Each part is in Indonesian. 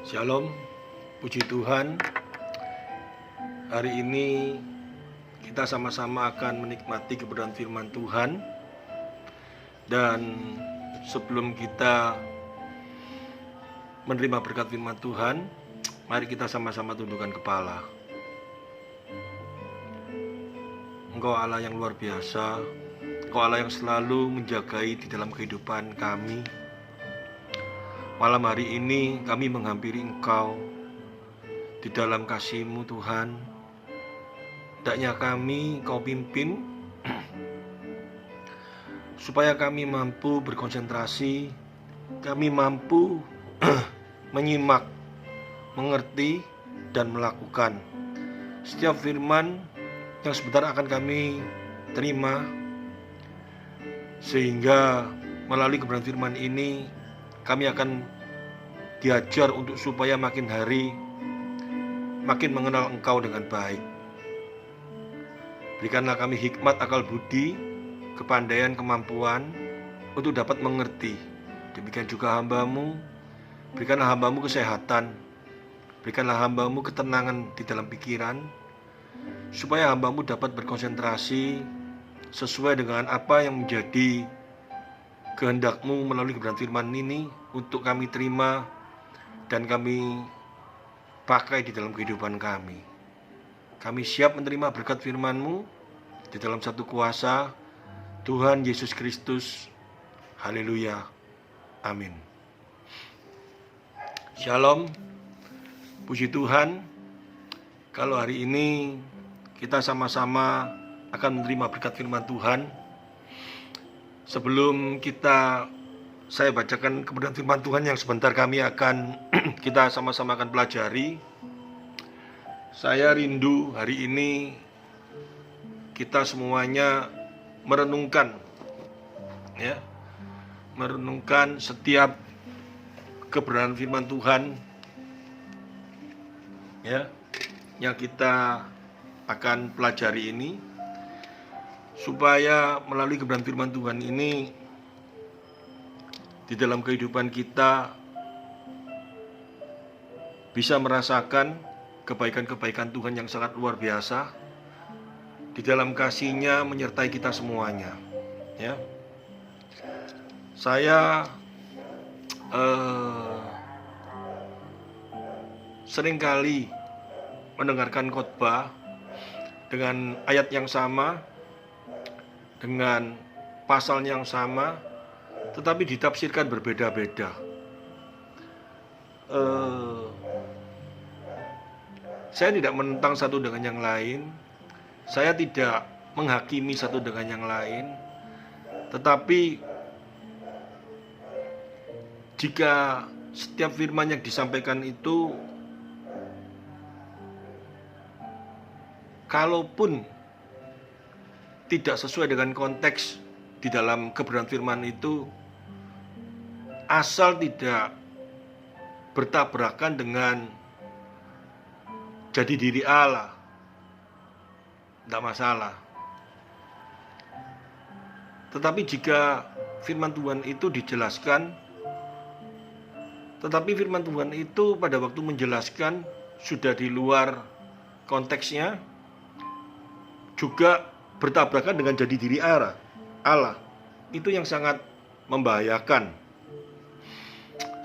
Shalom, puji Tuhan. Hari ini kita sama-sama akan menikmati kebenaran firman Tuhan. Dan sebelum kita menerima berkat firman Tuhan, mari kita sama-sama tundukkan kepala. Engkau Allah yang luar biasa, Engkau Allah yang selalu menjagai di dalam kehidupan kami. Malam hari ini kami menghampiri Engkau di dalam kasih-Mu Tuhan. Hendaknya kami Engkau pimpin supaya kami mampu berkonsentrasi, kami mampu menyimak, mengerti, dan melakukan setiap firman yang sebentar akan kami terima, sehingga melalui kebenaran firman ini kami akan diajar untuk supaya makin hari makin mengenal Engkau dengan baik. Berikanlah kami hikmat, akal budi, kepandaian, kemampuan untuk dapat mengerti. Demikian juga hamba-Mu, berikanlah hamba-Mu kesehatan, berikanlah hamba-Mu ketenangan di dalam pikiran, supaya hamba-Mu dapat berkonsentrasi sesuai dengan apa yang menjadi kehendak-Mu melalui kebenaran firman ini untuk kami terima dan kami pakai di dalam kehidupan kami. Kami siap menerima berkat firman-Mu di dalam satu kuasa Tuhan Yesus Kristus. Haleluya. Amin. Shalom. Puji Tuhan. Kalau hari ini kita sama-sama akan menerima berkat firman Tuhan, sebelum saya bacakan kebenaran firman Tuhan yang sebentar kami akan kita sama-sama akan pelajari. Saya rindu hari ini kita semuanya merenungkan setiap kebenaran firman Tuhan yang kita akan pelajari ini, supaya melalui kebenaran firman Tuhan ini di dalam kehidupan kita bisa merasakan kebaikan-kebaikan Tuhan yang sangat luar biasa di dalam kasih-Nya menyertai kita semuanya. Saya seringkali mendengarkan khotbah dengan ayat yang sama, dengan pasal yang sama, tetapi ditafsirkan berbeda-beda. Saya tidak menentang satu dengan yang lain, saya tidak menghakimi satu dengan yang lain, tetapi jika setiap firman yang disampaikan itu kalaupun tidak sesuai dengan konteks di dalam kebenaran firman itu, asal tidak bertabrakan dengan jadi diri Allah, tidak masalah. Tetapi jika firman Tuhan itu dijelaskan, tetapi firman Tuhan itu pada waktu menjelaskan sudah di luar konteksnya, juga bertabrakan dengan jadi diri Allah, itu yang sangat membahayakan.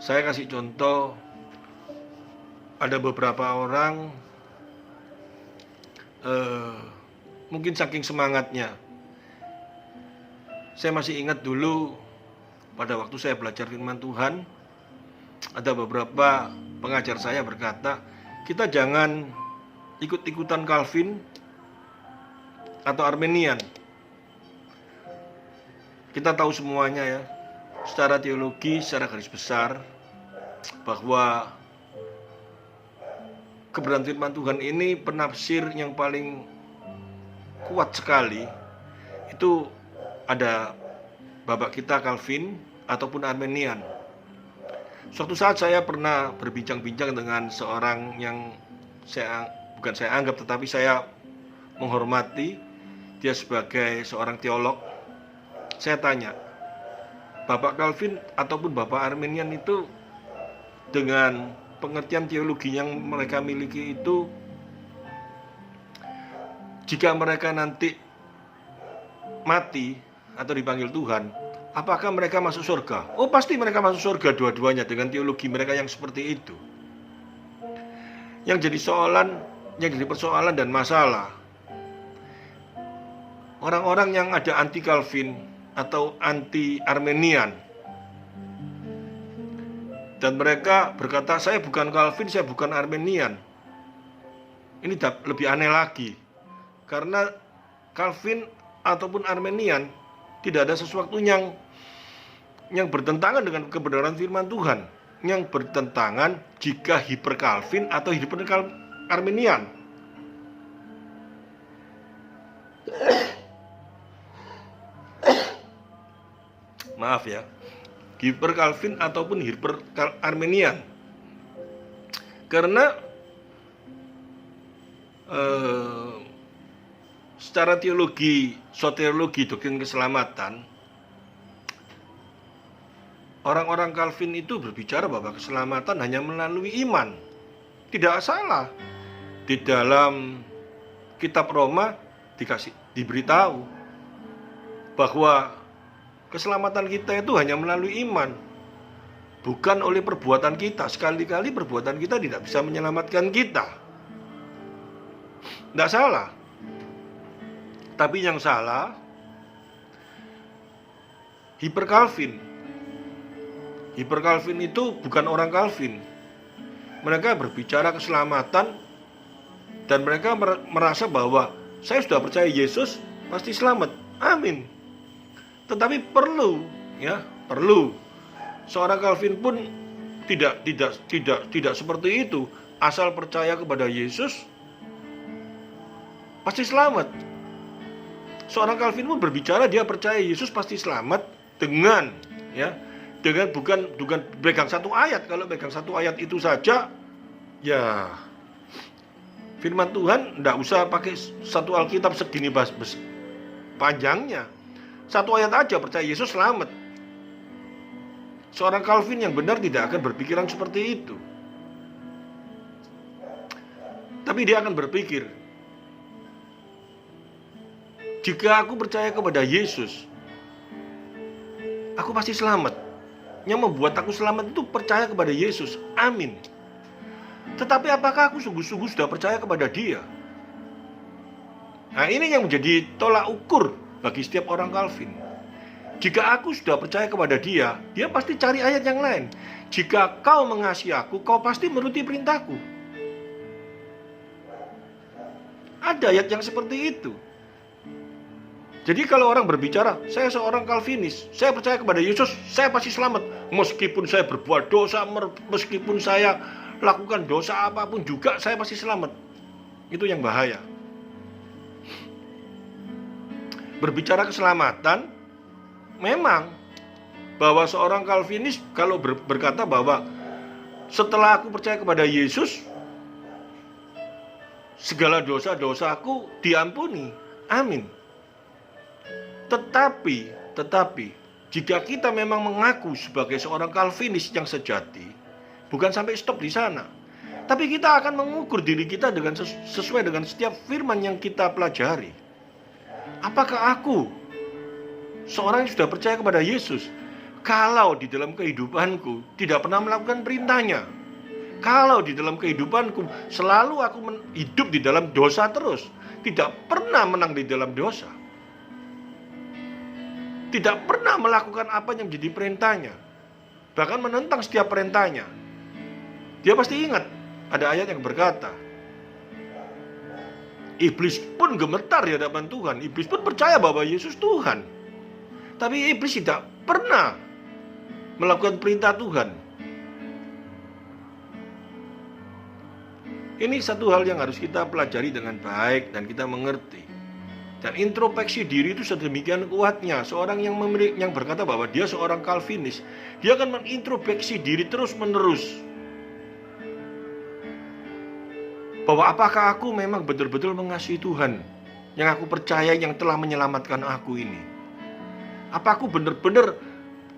Saya kasih contoh, ada beberapa orang mungkin saking semangatnya, saya masih ingat dulu pada waktu saya belajar firman Tuhan, ada beberapa pengajar saya berkata, kita jangan ikut-ikutan Calvin atau Arminian. Kita tahu semuanya secara teologi, secara garis besar, bahwa kebenaran firman Tuhan ini penafsir yang paling kuat sekali itu ada bapak kita Calvin ataupun Arminian. Suatu saat saya pernah berbincang-bincang dengan seorang yang bukan saya anggap, tetapi saya menghormati dia sebagai seorang teolog. Saya tanya, Bapak Calvin ataupun Bapak Arminian itu dengan pengertian teologi yang mereka miliki itu, jika mereka nanti mati atau dipanggil Tuhan, apakah mereka masuk surga? Oh, pasti mereka masuk surga dua-duanya dengan teologi mereka yang seperti itu. Yang jadi persoalan dan masalah, orang-orang yang ada anti Calvin atau anti Armenian, dan mereka berkata, saya bukan Calvin, saya bukan Armenian. Ini lebih aneh lagi, karena Calvin ataupun Armenian tidak ada sesuatu yang bertentangan dengan kebenaran firman Tuhan. Yang bertentangan jika hiper Calvin atau hiper Armenian. Maaf ya, hiper Calvin ataupun hiper Armenian. Karena secara teologi, soteriologi, doktrin keselamatan, orang-orang Calvin itu berbicara bahwa keselamatan hanya melalui iman. Tidak salah. Di dalam kitab Roma diberitahu bahwa keselamatan kita itu hanya melalui iman, bukan oleh perbuatan kita. Sekali-kali perbuatan kita tidak bisa menyelamatkan kita. Tidak salah. Tapi yang salah hiper Calvin. Hiper Calvin itu bukan orang Calvin. Mereka berbicara keselamatan dan mereka merasa bahwa saya sudah percaya Yesus pasti selamat. Amin. Tetapi perlu seorang Calvin pun tidak seperti itu. Asal percaya kepada Yesus pasti selamat. Seorang Calvin pun berbicara dia percaya Yesus pasti selamat dengan bukan pegang satu ayat. Kalau pegang satu ayat itu saja, ya firman Tuhan tidak usah pakai satu Alkitab segini panjangnya. Satu ayat aja percaya Yesus selamat. Seorang Calvin yang benar tidak akan berpikiran seperti itu. Tapi dia akan berpikir, jika aku percaya kepada Yesus, aku pasti selamat. Yang membuat aku selamat itu percaya kepada Yesus. Amin. Tetapi apakah aku sungguh-sungguh sudah percaya kepada Dia? Nah, ini yang menjadi tolak ukur bagi setiap orang Calvin. Jika aku sudah percaya kepada Dia, Dia pasti cari ayat yang lain. Jika kau mengasihi aku, kau pasti menuruti perintahku. Ada ayat yang seperti itu. Jadi kalau orang berbicara, saya seorang Calvinis, saya percaya kepada Yesus, saya pasti selamat. Meskipun saya berbuat dosa, meskipun saya lakukan dosa apapun juga, saya pasti selamat. Itu yang bahaya. Berbicara keselamatan, memang bahwa seorang Calvinis kalau berkata bahwa setelah aku percaya kepada Yesus, segala dosa-dosaku diampuni. Amin. Tetapi jika kita memang mengaku sebagai seorang Calvinis yang sejati, bukan sampai stop di sana, tapi kita akan mengukur diri kita dengan sesuai dengan setiap firman yang kita pelajari. Apakah aku seorang yang sudah percaya kepada Yesus, kalau di dalam kehidupanku tidak pernah melakukan perintahnya? Kalau di dalam kehidupanku selalu aku hidup di dalam dosa terus, tidak pernah menang di dalam dosa, tidak pernah melakukan apa yang menjadi perintahnya, bahkan menentang setiap perintahnya, dia pasti ingat ada ayat yang berkata, iblis pun gemetar di hadapan Tuhan. Iblis pun percaya bahwa Yesus Tuhan, tapi iblis tidak pernah melakukan perintah Tuhan. Ini satu hal yang harus kita pelajari dengan baik dan kita mengerti. Dan introspeksi diri itu sedemikian kuatnya. Seorang yang berkata bahwa dia seorang Calvinis, dia akan mengintrospeksi diri terus-menerus. Bahwa apakah aku memang betul-betul mengasihi Tuhan yang aku percaya, yang telah menyelamatkan aku ini? Apa aku benar-benar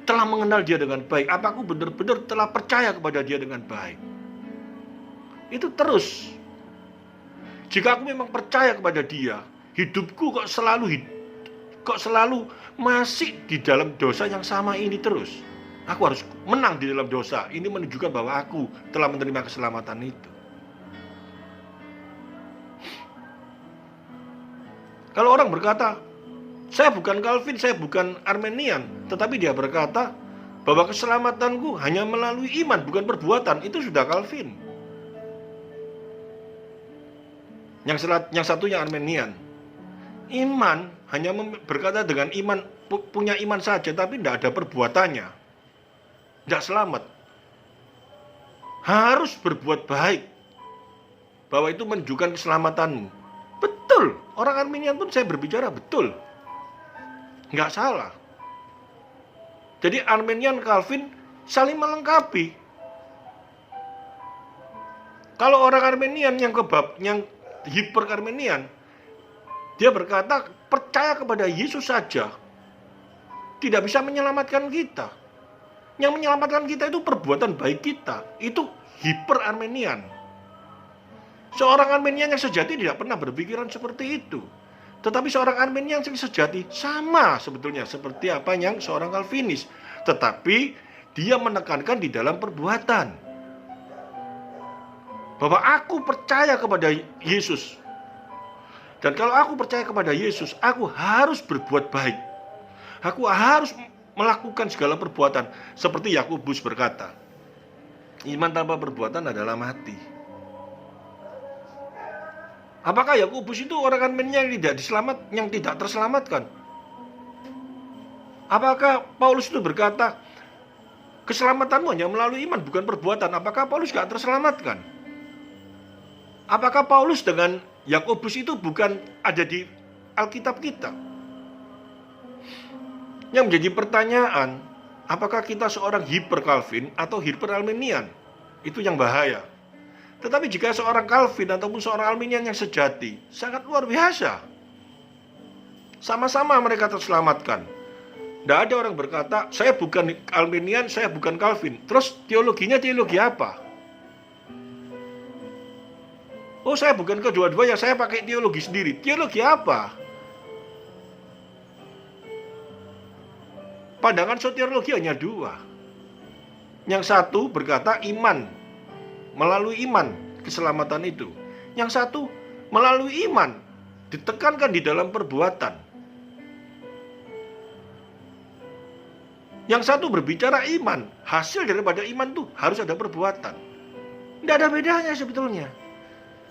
telah mengenal Dia dengan baik? Apa aku benar-benar telah percaya kepada Dia dengan baik? Itu terus. Jika aku memang percaya kepada Dia, hidupku kok selalu masih di dalam dosa yang sama ini terus. Aku harus menang di dalam dosa. Ini menunjukkan bahwa aku telah menerima keselamatan itu. Kalau orang berkata, saya bukan Calvin, saya bukan Armenian, tetapi dia berkata bahwa keselamatanku hanya melalui iman, bukan perbuatan, itu sudah Calvin. Yang satunya Armenian. Iman hanya berkata dengan iman, punya iman saja, tapi tidak ada perbuatannya. Tidak selamat. Harus berbuat baik, bahwa itu menunjukkan keselamatanmu. Betul, orang Armenian pun saya berbicara betul, nggak salah. Jadi Armenian, Calvin saling melengkapi. Kalau orang Armenian yang hiper Armenian, dia berkata percaya kepada Yesus saja tidak bisa menyelamatkan kita. Yang menyelamatkan kita itu perbuatan baik kita. Itu hiper Armenian. Seorang Armenian yang sejati tidak pernah berpikiran seperti itu. Tetapi seorang Armenian yang sejati sama sebetulnya seperti apa yang seorang Calvinis. Tetapi dia menekankan di dalam perbuatan. Bahwa aku percaya kepada Yesus. Dan kalau aku percaya kepada Yesus, aku harus berbuat baik. Aku harus melakukan segala perbuatan. Seperti Yakobus berkata, iman tanpa perbuatan adalah mati. Apakah Yakobus itu orang Armenia yang tidak terselamatkan? Apakah Paulus itu berkata, keselamatanmu hanya melalui iman, bukan perbuatan? Apakah Paulus tidak terselamatkan? Apakah Paulus dengan Yakobus itu bukan ada di Alkitab kita? Yang menjadi pertanyaan, apakah kita seorang hiper Calvin atau hiper Armenian? Itu yang bahaya. Tetapi jika seorang Calvin ataupun seorang Armenian yang sejati, sangat luar biasa. Sama-sama mereka terselamatkan. Tidak ada orang berkata, saya bukan Armenian, saya bukan Calvin. Terus teologinya teologi apa? Oh, saya bukan kedua-duanya, saya pakai teologi sendiri. Teologi apa? Pandangan soteriologi hanya dua. Yang satu berkata iman, melalui iman keselamatan itu. Yang satu melalui iman, ditekankan di dalam perbuatan. Yang satu berbicara iman, hasil daripada iman itu harus ada perbuatan. Tidak ada bedanya sebetulnya.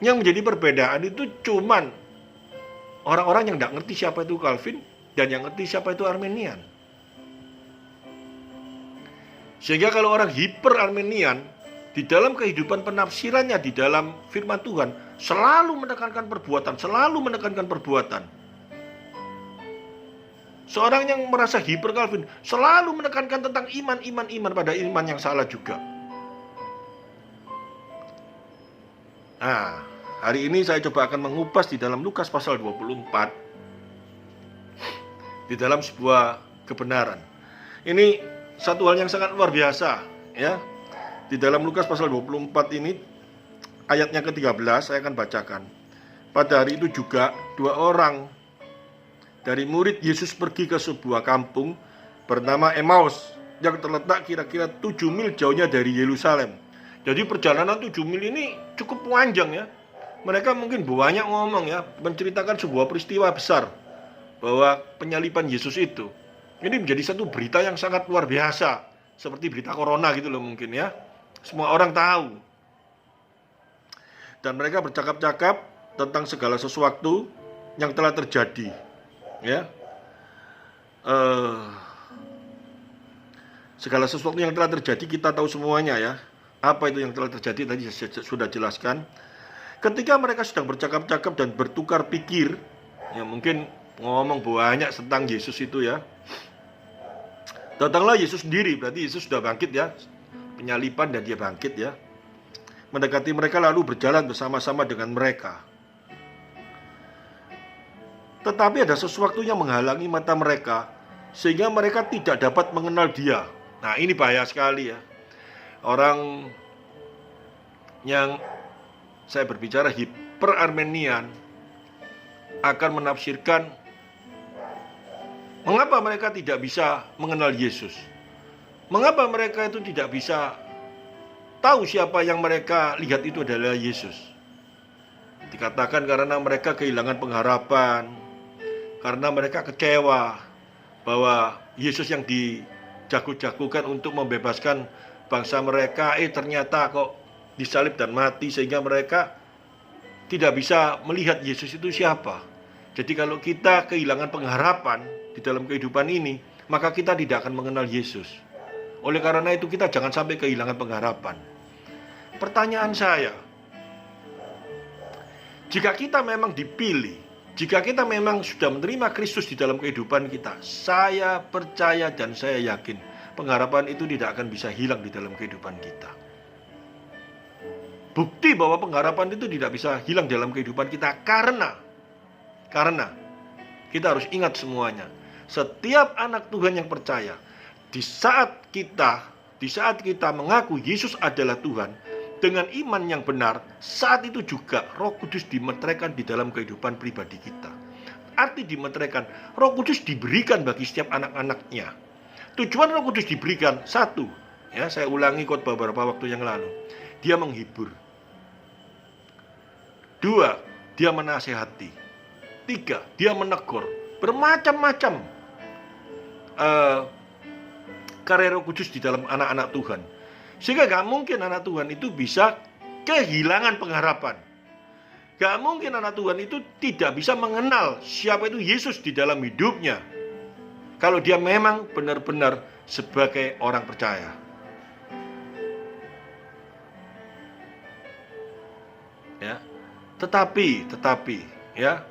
Yang menjadi perbedaan itu cuman orang-orang yang tidak ngerti siapa itu Calvin dan yang ngerti siapa itu Armenian. Sehingga kalau orang hiper Armenian di dalam kehidupan penafsirannya di dalam firman Tuhan selalu menekankan perbuatan. Seorang yang merasa hiper Calvin selalu menekankan tentang iman pada iman yang salah juga. Nah, hari ini saya coba akan mengupas di dalam Lukas pasal 24 di dalam sebuah kebenaran. Ini satu hal yang sangat luar biasa, ya. Di dalam Lukas pasal 24 ini ayatnya ke-13 saya akan bacakan. Pada hari itu juga 2 orang dari murid Yesus pergi ke sebuah kampung bernama Emmaus yang terletak kira-kira 7 mil jauhnya dari Yerusalem. Jadi perjalanan 7 mil ini cukup panjang, ya. Mereka mungkin banyak ngomong, ya, menceritakan sebuah peristiwa besar bahwa penyaliban Yesus itu. Ini menjadi satu berita yang sangat luar biasa, seperti berita corona gitu loh mungkin, ya. Semua orang tahu. Dan mereka bercakap-cakap tentang segala sesuatu yang telah terjadi, ya. Segala sesuatu yang telah terjadi kita tahu semuanya, ya. Apa itu yang telah terjadi tadi saya sudah jelaskan. Ketika mereka sedang bercakap-cakap dan bertukar pikir, ya mungkin ngomong banyak tentang Yesus itu, ya. Datanglah Yesus sendiri, berarti Yesus sudah bangkit, ya. Penyaliban dan dia bangkit, ya. Mendekati mereka lalu berjalan bersama-sama dengan mereka. Tetapi ada sesuatu yang menghalangi mata mereka sehingga mereka tidak dapat mengenal dia. Nah, ini bahaya sekali, ya. Orang yang saya berbicara hiper-Armenian, akan menafsirkan mengapa mereka tidak bisa mengenal Yesus. Mengapa mereka itu tidak bisa tahu siapa yang mereka lihat itu adalah Yesus. Dikatakan karena mereka kehilangan pengharapan, karena mereka kecewa bahwa Yesus yang dijago-jagokan untuk membebaskan bangsa mereka, ternyata kok disalib dan mati, sehingga mereka tidak bisa melihat Yesus itu siapa. Jadi kalau kita kehilangan pengharapan di dalam kehidupan ini, maka kita tidak akan mengenal Yesus. Oleh karena itu kita jangan sampai kehilangan pengharapan. Pertanyaan saya, jika kita memang dipilih, jika kita memang sudah menerima Kristus di dalam kehidupan kita, saya percaya dan saya yakin pengharapan itu tidak akan bisa hilang di dalam kehidupan kita. Bukti bahwa pengharapan itu tidak bisa hilang dalam kehidupan kita karena kita harus ingat semuanya. Setiap anak Tuhan yang percaya, di saat kita mengaku Yesus adalah Tuhan dengan iman yang benar, saat itu juga Roh Kudus dimeteraikan di dalam kehidupan pribadi kita. Arti dimeteraikan, Roh Kudus diberikan bagi setiap anak-anaknya. Tujuan Roh Kudus diberikan, satu, ya, saya ulangi khotbah beberapa waktu yang lalu, dia menghibur. Dua, dia menasehati. Tiga, dia menegur. Bermacam-macam karya Roh Kudus di dalam anak-anak Tuhan. Sehingga gak mungkin anak Tuhan itu bisa kehilangan pengharapan. Gak mungkin anak Tuhan itu tidak bisa mengenal siapa itu Yesus di dalam hidupnya, kalau dia memang benar-benar sebagai orang percaya. Ya. Tetapi ya,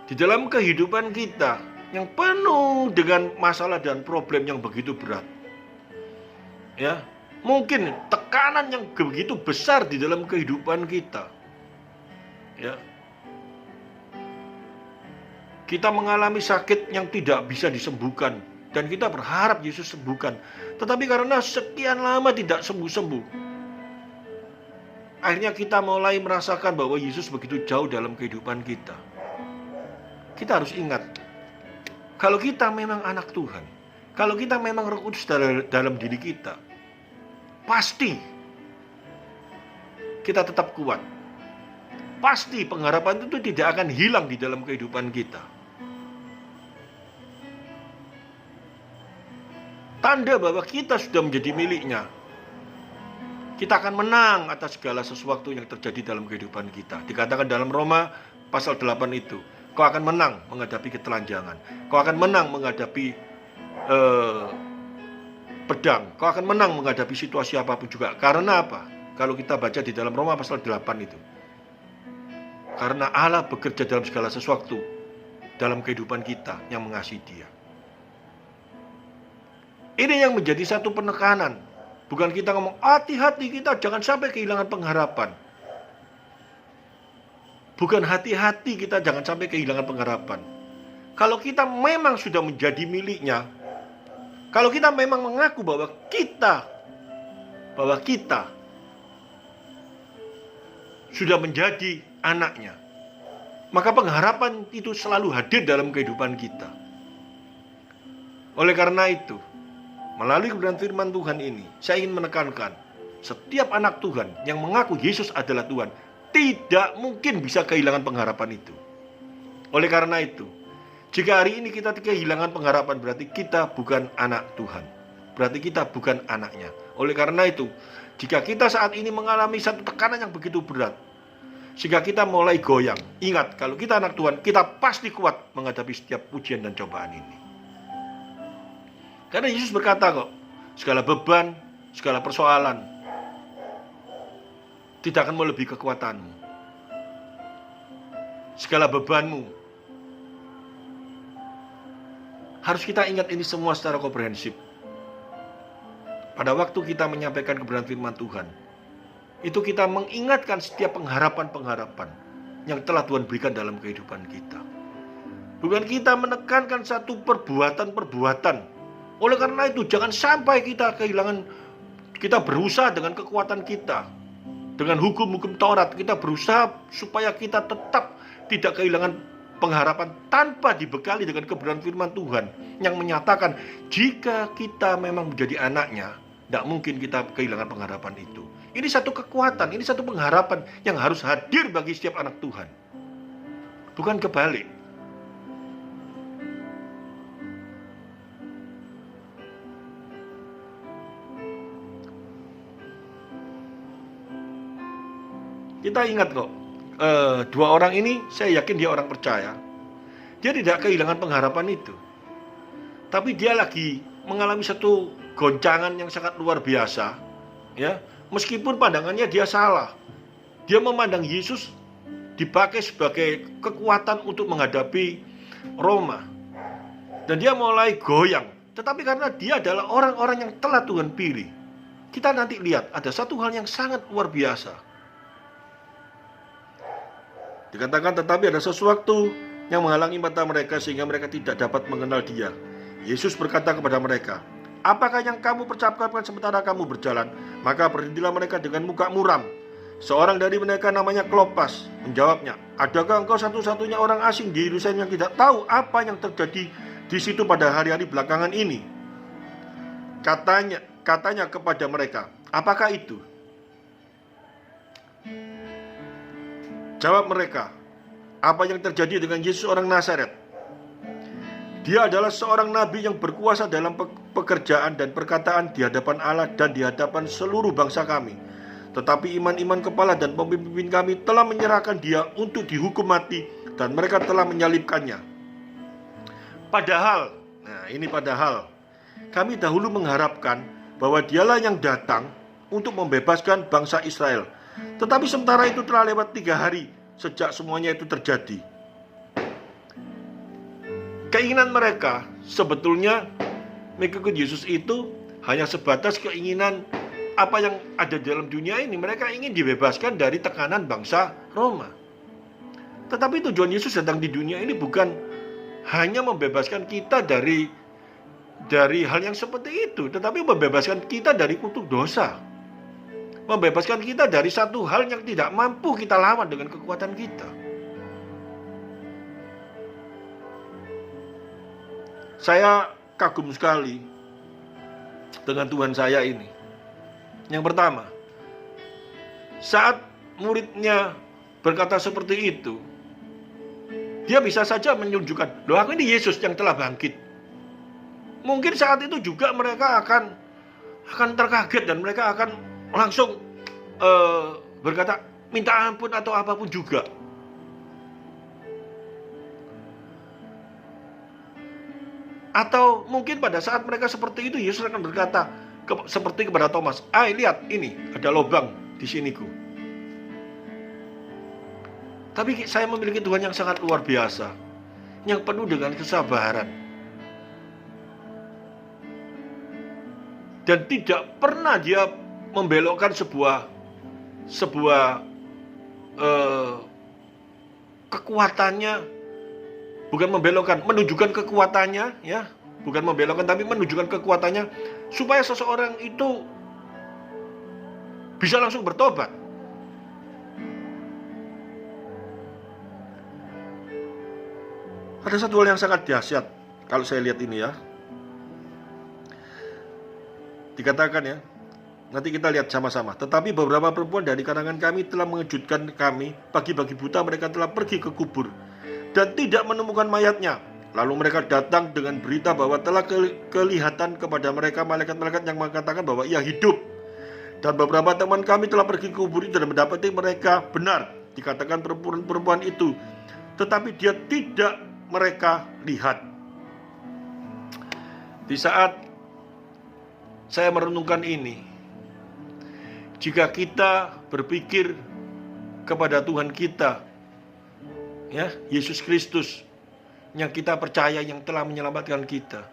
di dalam kehidupan kita yang penuh dengan masalah dan problem yang begitu berat, ya, mungkin tekanan yang begitu besar di dalam kehidupan kita, ya, kita mengalami sakit yang tidak bisa disembuhkan dan kita berharap Yesus sembuhkan, tetapi karena sekian lama tidak sembuh-sembuh, akhirnya kita mulai merasakan bahwa Yesus begitu jauh dalam kehidupan kita. Kita harus ingat, kalau kita memang anak Tuhan, kalau kita memang Roh Kudus dalam diri kita, pasti kita tetap kuat. Pasti pengharapan itu tidak akan hilang di dalam kehidupan kita. Tanda bahwa kita sudah menjadi miliknya, kita akan menang atas segala sesuatu yang terjadi dalam kehidupan kita. Dikatakan dalam Roma pasal 8 itu, kau akan menang menghadapi ketelanjangan, kau akan menang menghadapi pedang, kau akan menang menghadapi situasi apapun juga. Karena apa? Kalau kita baca di dalam Roma pasal 8 itu, karena Allah bekerja dalam segala sesuatu dalam kehidupan kita yang mengasihi Dia. Ini yang menjadi satu penekanan. Bukan kita ngomong, hati-hati kita jangan sampai kehilangan pengharapan. Bukan hati-hati kita jangan sampai kehilangan pengharapan. Kalau kita memang sudah menjadi miliknya, kalau kita memang mengaku bahwa kita sudah menjadi anaknya, maka pengharapan itu selalu hadir dalam kehidupan kita. Oleh karena itu, melalui kebenaran firman Tuhan ini, saya ingin menekankan, setiap anak Tuhan yang mengaku Yesus adalah Tuhan, tidak mungkin bisa kehilangan pengharapan itu. Oleh karena itu, jika hari ini kita kehilangan pengharapan, berarti kita bukan anak Tuhan. Berarti kita bukan anaknya. Oleh karena itu, jika kita saat ini mengalami satu tekanan yang begitu berat, sehingga kita mulai goyang, ingat, kalau kita anak Tuhan, kita pasti kuat menghadapi setiap ujian dan cobaan ini. Karena Yesus berkata kok, segala beban, segala persoalan tidak akan melebihi kekuatanmu. Segala bebanmu. Harus kita ingat ini semua secara komprehensif. Pada waktu kita menyampaikan kebenaran firman Tuhan, itu kita mengingatkan setiap pengharapan-pengharapan yang telah Tuhan berikan dalam kehidupan kita. Bukan kita menekankan satu perbuatan-perbuatan. Oleh karena itu, jangan sampai kita kehilangan, kita berusaha dengan kekuatan kita. dengan hukum-hukum Taurat, kita berusaha supaya kita tetap tidak kehilangan pengharapan tanpa dibekali dengan kebenaran firman Tuhan yang menyatakan jika kita memang menjadi anaknya, tidak mungkin kita kehilangan pengharapan itu. Ini satu kekuatan, ini satu pengharapan yang harus hadir bagi setiap anak Tuhan. Bukan kebalik. Kita ingat kok, dua orang ini saya yakin dia orang percaya. Dia tidak kehilangan pengharapan itu. Tapi dia lagi mengalami satu goncangan yang sangat luar biasa. Ya, meskipun pandangannya dia salah. Dia memandang Yesus dipakai sebagai kekuatan untuk menghadapi Roma. Dan dia mulai goyang. Tetapi karena dia adalah orang-orang yang telah Tuhan pilih. Kita nanti lihat ada satu hal yang sangat luar biasa. Dikatakan tetapi ada sesuatu yang menghalangi mata mereka sehingga mereka tidak dapat mengenal dia. Yesus berkata kepada mereka, apakah yang kamu percapkan sementara kamu berjalan? Maka berhentilah mereka dengan muka muram. Seorang dari mereka namanya Klopas menjawabnya, adakah engkau satu-satunya orang asing di Yerusalem yang tidak tahu apa yang terjadi di situ pada hari-hari belakangan ini? Katanya kepada mereka, apakah itu? Jawab mereka, apa yang terjadi dengan Yesus orang Nazaret? Dia adalah seorang nabi yang berkuasa dalam pekerjaan dan perkataan di hadapan Allah dan di hadapan seluruh bangsa kami. Tetapi iman-iman kepala dan pemimpin kami telah menyerahkan dia untuk dihukum mati dan mereka telah menyalibkannya. Padahal, kami dahulu mengharapkan bahwa dialah yang datang untuk membebaskan bangsa Israel. Tetapi sementara itu telah lewat 3 hari sejak semuanya itu terjadi. Keinginan mereka sebetulnya mengikut Yesus itu hanya sebatas keinginan apa yang ada dalam dunia ini. Mereka ingin dibebaskan dari tekanan bangsa Roma. Tetapi tujuan Yesus datang di dunia ini bukan hanya membebaskan kita dari hal yang seperti itu, tetapi membebaskan kita dari kutuk dosa. Membebaskan kita dari satu hal yang tidak mampu kita lawan dengan kekuatan kita. Saya kagum sekali dengan Tuhan saya ini. Yang pertama, saat muridnya berkata seperti itu, dia bisa saja menunjukkan, loh aku ini Yesus yang telah bangkit. Mungkin saat itu juga mereka akan terkaget dan mereka akan langsung berkata minta ampun atau apapun juga. Atau mungkin pada saat mereka seperti itu Yesus akan berkata seperti kepada Thomas, lihat ini ada lubang di siniku. Tapi saya memiliki Tuhan yang sangat luar biasa, yang penuh dengan kesabaran, dan tidak pernah dia membelokkan sebuah kekuatannya, bukan membelokkan, menunjukkan kekuatannya, ya, bukan membelokkan tapi menunjukkan kekuatannya supaya seseorang itu bisa langsung bertobat. Ada satu hal yang sangat dahsyat kalau saya lihat ini ya. Dikatakan ya, nanti kita lihat sama-sama. Tetapi beberapa perempuan dari kalangan kami telah mengejutkan kami. Pagi-pagi buta mereka telah pergi ke kubur dan tidak menemukan mayatnya. Lalu mereka datang dengan berita bahwa telah kelihatan kepada mereka malaikat-malaikat yang mengatakan bahwa ia hidup. Dan beberapa teman kami telah pergi ke kubur itu dan mendapati mereka benar dikatakan perempuan-perempuan itu, tetapi dia tidak mereka lihat. Di saat saya merenungkan ini, jika kita berpikir kepada Tuhan kita, ya, Yesus Kristus yang kita percaya, yang telah menyelamatkan kita,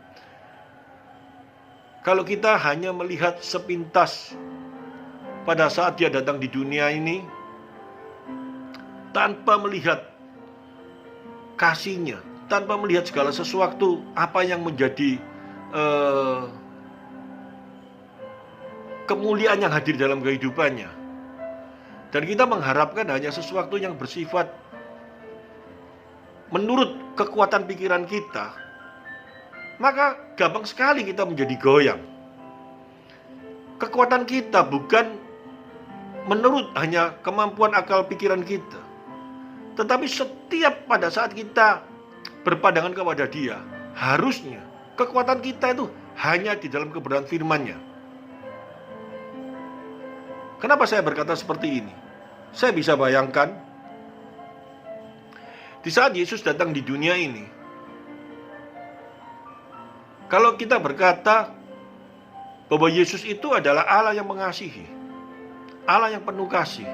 kalau kita hanya melihat sepintas pada saat dia datang di dunia ini, tanpa melihat kasihnya, tanpa melihat segala sesuatu apa yang menjadi kemuliaan yang hadir dalam kehidupannya, dan kita mengharapkan hanya sesuatu yang bersifat menurut kekuatan pikiran kita, maka gampang sekali kita menjadi goyang. Kekuatan kita bukan menurut hanya kemampuan akal pikiran kita, tetapi setiap pada saat kita berpandangan kepada Dia, harusnya kekuatan kita itu hanya di dalam kebenaran firman-Nya. Kenapa saya berkata seperti ini? Saya bisa bayangkan di saat Yesus datang di dunia ini, kalau kita berkata bahwa Yesus itu adalah Allah yang mengasihi, Allah yang penuh kasih,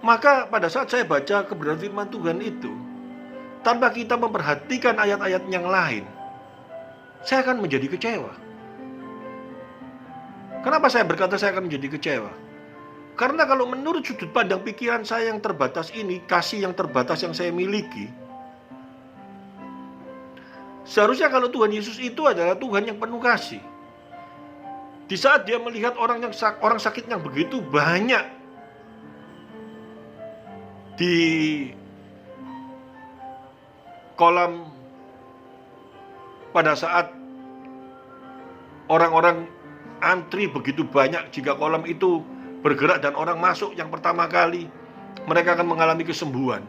maka pada saat saya baca kebenaran firman Tuhan itu, tanpa kita memperhatikan ayat-ayat yang lain, saya akan menjadi kecewa. Kenapa saya berkata saya akan menjadi kecewa? Karena kalau menurut sudut pandang pikiran saya yang terbatas ini, kasih yang terbatas yang saya miliki, seharusnya kalau Tuhan Yesus itu adalah Tuhan yang penuh kasih. Di saat Dia melihat orang sakit yang begitu banyak di kolam, pada saat orang-orang antri begitu banyak, jika kolam itu bergerak dan orang masuk yang pertama kali, mereka akan mengalami kesembuhan.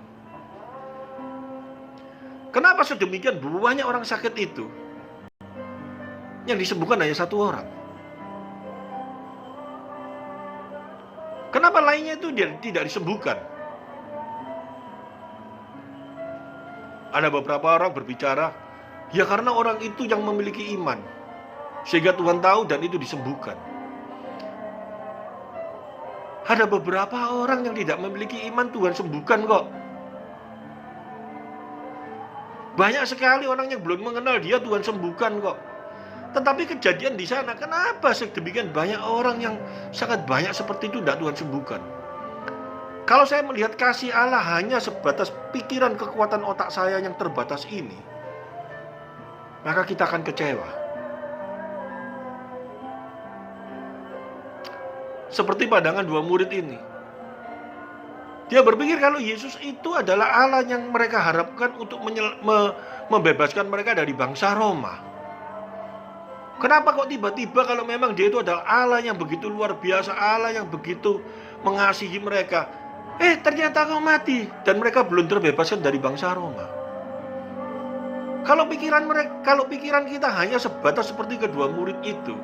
Kenapa sedemikian banyak orang sakit itu? Yang disembuhkan hanya satu orang. Kenapa lainnya itu tidak disembuhkan? Ada beberapa orang berbicara, ya karena orang itu yang memiliki iman, sehingga Tuhan tahu dan itu disembuhkan. Ada beberapa orang yang tidak memiliki iman, Tuhan sembuhkan kok. Banyak sekali orang yang belum mengenal Dia, Tuhan sembuhkan kok. Tetapi kejadian di sana, kenapa sedemikian banyak orang yang sangat banyak seperti itu tidak Tuhan sembuhkan? Kalau saya melihat kasih Allah hanya sebatas pikiran kekuatan otak saya yang terbatas ini, maka kita akan kecewa. Seperti pandangan dua murid ini. Dia berpikir kalau Yesus itu adalah Allah yang mereka harapkan untuk membebaskan mereka dari bangsa Roma. Kenapa kok tiba-tiba kalau memang Dia itu adalah Allah yang begitu luar biasa, Allah yang begitu mengasihi mereka, ternyata kau mati dan mereka belum terbebaskan dari bangsa Roma. Kalau pikiran kita hanya sebatas seperti kedua murid itu,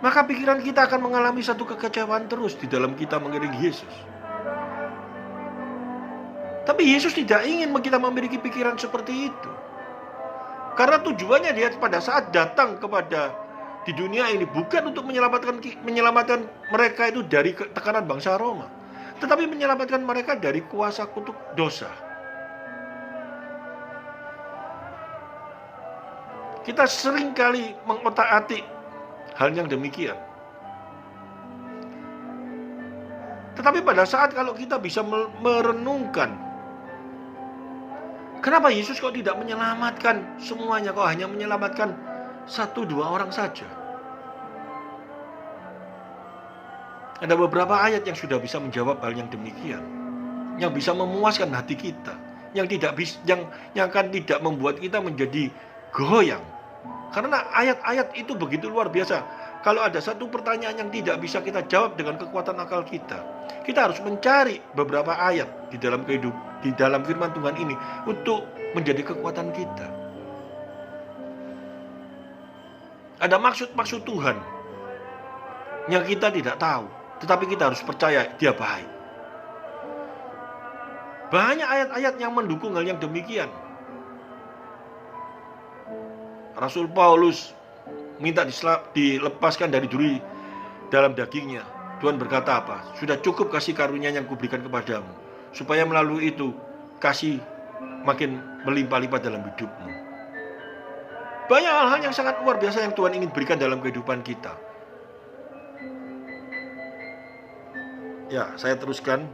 maka pikiran kita akan mengalami satu kekecewaan terus di dalam kita mengiringi Yesus. Tapi Yesus tidak ingin kita memiliki pikiran seperti itu. Karena tujuannya Dia pada saat datang di dunia ini bukan untuk menyelamatkan mereka itu dari tekanan bangsa Roma, tetapi menyelamatkan mereka dari kuasa kutuk dosa. Kita seringkali mengotak-atik hal yang demikian. Tetapi pada saat kalau kita bisa merenungkan, kenapa Yesus kok tidak menyelamatkan semuanya, kok hanya menyelamatkan 1-2 orang saja? Ada beberapa ayat yang sudah bisa menjawab hal yang demikian, yang bisa memuaskan hati kita, yang akan tidak membuat kita menjadi goyang. Karena ayat-ayat itu begitu luar biasa. Kalau ada satu pertanyaan yang tidak bisa kita jawab dengan kekuatan akal kita harus mencari beberapa ayat di dalam firman Tuhan ini untuk menjadi kekuatan kita. Ada maksud-maksud Tuhan yang kita tidak tahu, tetapi kita harus percaya Dia baik. Banyak ayat-ayat yang mendukung hal yang demikian. Rasul Paulus minta dilepaskan dari duri dalam dagingnya. Tuhan berkata apa? Sudah cukup kasih karunia yang kuberikan kepadamu, supaya melalui itu kasih makin melimpah-limpah dalam hidupmu. Banyak hal-hal yang sangat luar biasa yang Tuhan ingin berikan dalam kehidupan kita. Ya, saya teruskan.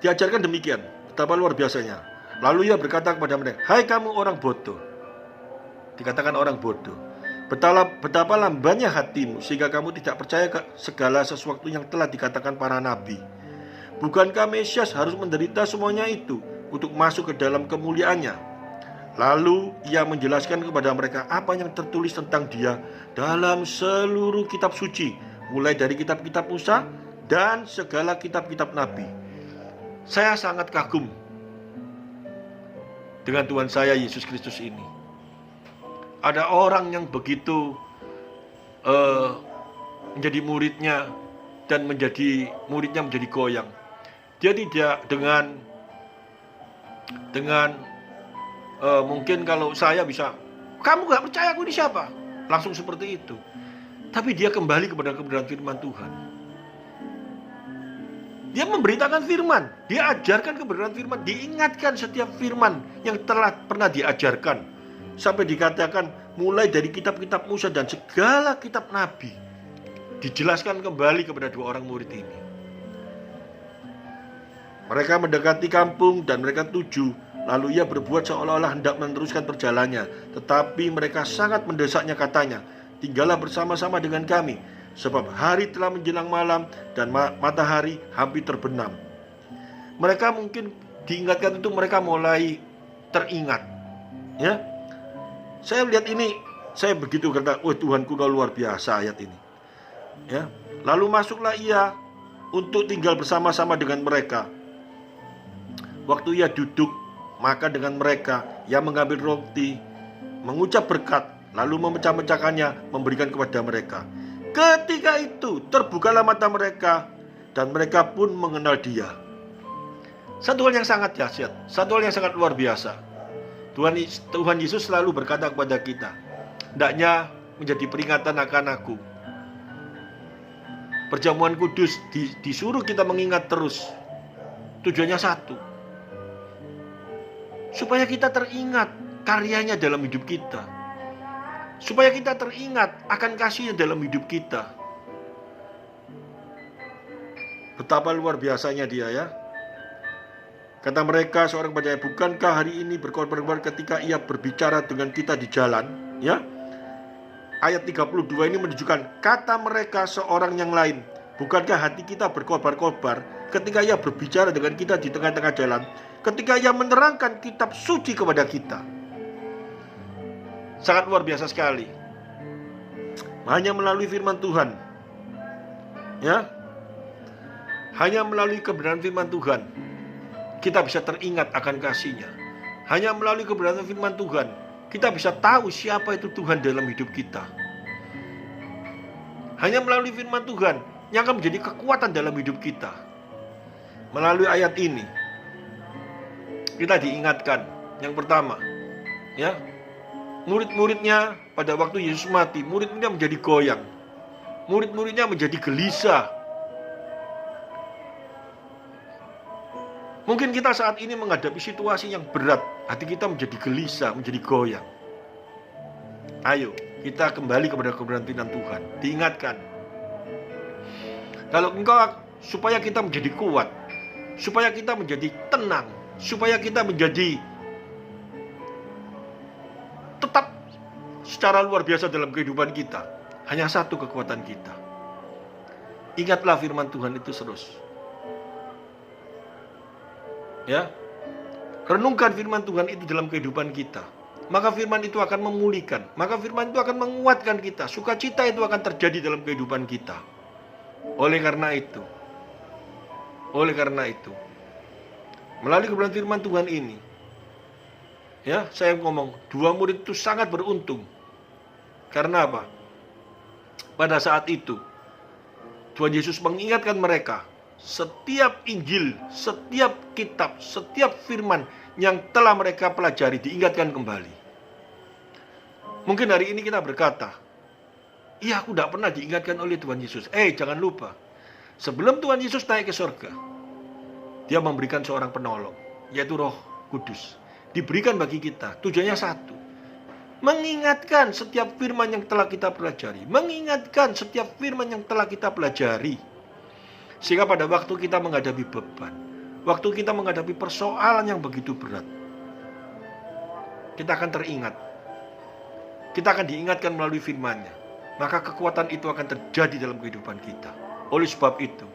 Diajarkan demikian, betapa luar biasanya. Lalu Ia berkata kepada mereka, "Hai kamu orang bodoh, dikatakan orang bodoh. Betapa lambannya hatimu sehingga kamu tidak percaya ke segala sesuatu yang telah dikatakan para nabi. Bukankah Mesias harus menderita semuanya itu untuk masuk ke dalam kemuliaannya? Lalu ia menjelaskan kepada mereka apa yang tertulis tentang dia dalam seluruh kitab suci, mulai dari kitab-kitab Musa dan segala kitab-kitab nabi. Saya sangat kagum dengan Tuhan saya Yesus Kristus ini. Ada orang yang begitu menjadi muridnya dan muridnya menjadi goyang. Dia tidak dengan mungkin kalau saya bisa, kamu gak percaya aku ini siapa? Langsung seperti itu. Tapi dia kembali kepada kebenaran firman Tuhan. Dia memberitakan firman, dia ajarkan kebenaran firman, diingatkan setiap firman yang telah pernah diajarkan. Sampai dikatakan mulai dari kitab-kitab Musa dan segala kitab nabi, dijelaskan kembali kepada dua orang murid ini. Mereka mendekati kampung dan mereka tuju. Lalu ia berbuat seolah-olah hendak meneruskan perjalanannya. Tetapi mereka sangat mendesaknya, katanya, tinggallah bersama-sama dengan kami, sebab hari telah menjelang malam dan matahari hampir terbenam. Mereka mungkin diingatkan itu, mereka mulai teringat. Ya, saya melihat ini, saya begitu kata, oh Tuhanku kau luar biasa ayat ini. Ya, lalu masuklah ia untuk tinggal bersama-sama dengan mereka. Waktu ia duduk makan dengan mereka, ia mengambil roti, mengucap berkat, lalu memecah-mecahkannya, memberikan kepada mereka. Ketika itu terbukalah mata mereka dan mereka pun mengenal dia. Satu hal yang sangat dahsyat, satu hal yang sangat luar biasa. Tuhan Yesus selalu berkata kepada kita, hendaknya menjadi peringatan akan aku. Perjamuan kudus disuruh kita mengingat terus. Tujuannya satu, supaya kita teringat karyanya dalam hidup kita, supaya kita teringat akan kasihnya dalam hidup kita. Betapa luar biasanya dia, ya. Kata mereka seorang percaya, bukankah hari ini berkorban ketika ia berbicara dengan kita di jalan? Ya, ayat 32 ini menunjukkan kata mereka seorang yang lain. Bukankah hati kita berkobar-kobar ketika ia berbicara dengan kita di tengah-tengah jalan, ketika ia menerangkan kitab suci kepada kita? Sangat luar biasa sekali. Hanya melalui firman Tuhan, ya, hanya melalui kebenaran firman Tuhan kita bisa teringat akan kasih-Nya. Hanya melalui kebenaran firman Tuhan kita bisa tahu siapa itu Tuhan dalam hidup kita. Hanya melalui firman Tuhan yang akan menjadi kekuatan dalam hidup kita. Melalui ayat ini kita diingatkan, yang pertama, ya, murid-muridnya pada waktu Yesus mati, murid-muridnya menjadi goyang, murid-muridnya menjadi gelisah. Mungkin kita saat ini menghadapi situasi yang berat, hati kita menjadi gelisah, menjadi goyang. Ayo, kita kembali kepada kebenaran firman Tuhan. Diingatkan, kalau engkau, supaya kita menjadi kuat, supaya kita menjadi tenang, supaya kita menjadi tetap secara luar biasa dalam kehidupan kita, hanya satu kekuatan kita. Ingatlah firman Tuhan itu terus. Ya, renungkan firman Tuhan itu dalam kehidupan kita. Maka firman itu akan memulihkan, maka firman itu akan menguatkan kita. Sukacita itu akan terjadi dalam kehidupan kita. Oleh karena itu, melalui kebenaran firman Tuhan ini, ya, saya ngomong, dua murid itu sangat beruntung. Karena apa? Pada saat itu Tuhan Yesus mengingatkan mereka, setiap Injil, setiap kitab, setiap firman yang telah mereka pelajari diingatkan kembali. Mungkin hari ini kita berkata, iya, aku tidak pernah diingatkan oleh Tuhan Yesus. Jangan lupa, sebelum Tuhan Yesus naik ke surga, Dia memberikan seorang penolong, yaitu Roh Kudus. Diberikan bagi kita, tujuannya satu, mengingatkan setiap firman yang telah kita pelajari, mengingatkan setiap firman yang telah kita pelajari. Sehingga pada waktu kita menghadapi beban, waktu kita menghadapi persoalan yang begitu berat, kita akan teringat kita akan diingatkan melalui firman-Nya, maka kekuatan itu akan terjadi dalam kehidupan kita. Oleh sebab itu,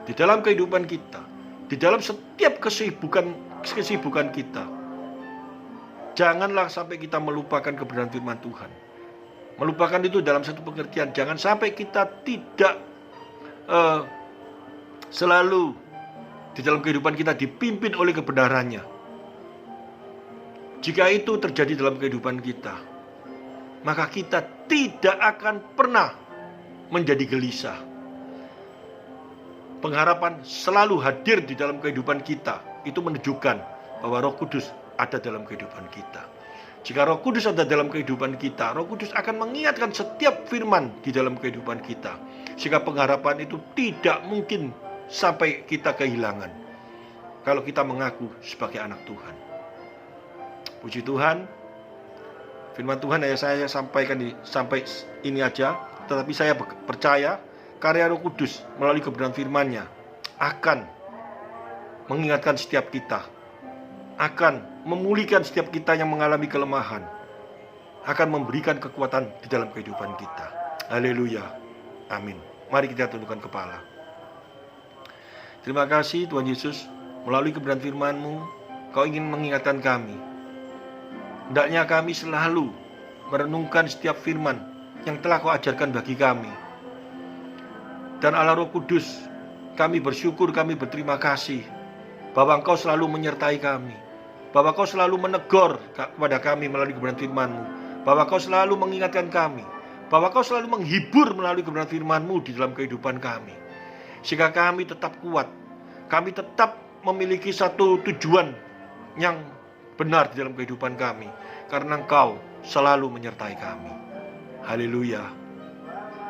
di dalam kehidupan kita, di dalam setiap kesibukan kita, janganlah sampai kita melupakan kebenaran firman Tuhan. Melupakan itu dalam satu pengertian, jangan sampai kita tidak selalu di dalam kehidupan kita dipimpin oleh kebenarannya. Jika itu terjadi dalam kehidupan kita, maka kita tidak akan pernah menjadi gelisah. Pengharapan selalu hadir di dalam kehidupan kita. Itu menunjukkan bahwa Roh Kudus ada dalam kehidupan kita. Jika Roh Kudus ada dalam kehidupan kita, Roh Kudus akan mengingatkan setiap firman di dalam kehidupan kita, sehingga pengharapan itu tidak mungkin sampai kita kehilangan kalau kita mengaku sebagai anak Tuhan. Puji Tuhan, firman Tuhan yang saya sampaikan sampai ini aja. Tetapi saya percaya karya Roh Kudus melalui kebenaran firman-Nya akan mengingatkan setiap kita, akan memulihkan setiap kita yang mengalami kelemahan, akan memberikan kekuatan di dalam kehidupan kita. Haleluya, amin. Mari kita tundukkan kepala. Terima kasih Tuhan Yesus, melalui kebenaran firman-Mu, Kau ingin mengingatkan kami. Hendaknya kami selalu merenungkan setiap firman yang telah Kau ajarkan bagi kami. Dan Allah Roh Kudus, kami bersyukur, kami berterima kasih bahwa Engkau selalu menyertai kami, bahwa Kau selalu menegur kepada kami melalui kebenaran firman-Mu, bahwa Kau selalu mengingatkan kami, bahwa Kau selalu menghibur melalui kebenaran firman-Mu di dalam kehidupan kami, sehingga kami tetap kuat, kami tetap memiliki satu tujuan yang benar di dalam kehidupan kami, karena Engkau selalu menyertai kami. Haleluya,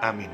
amin.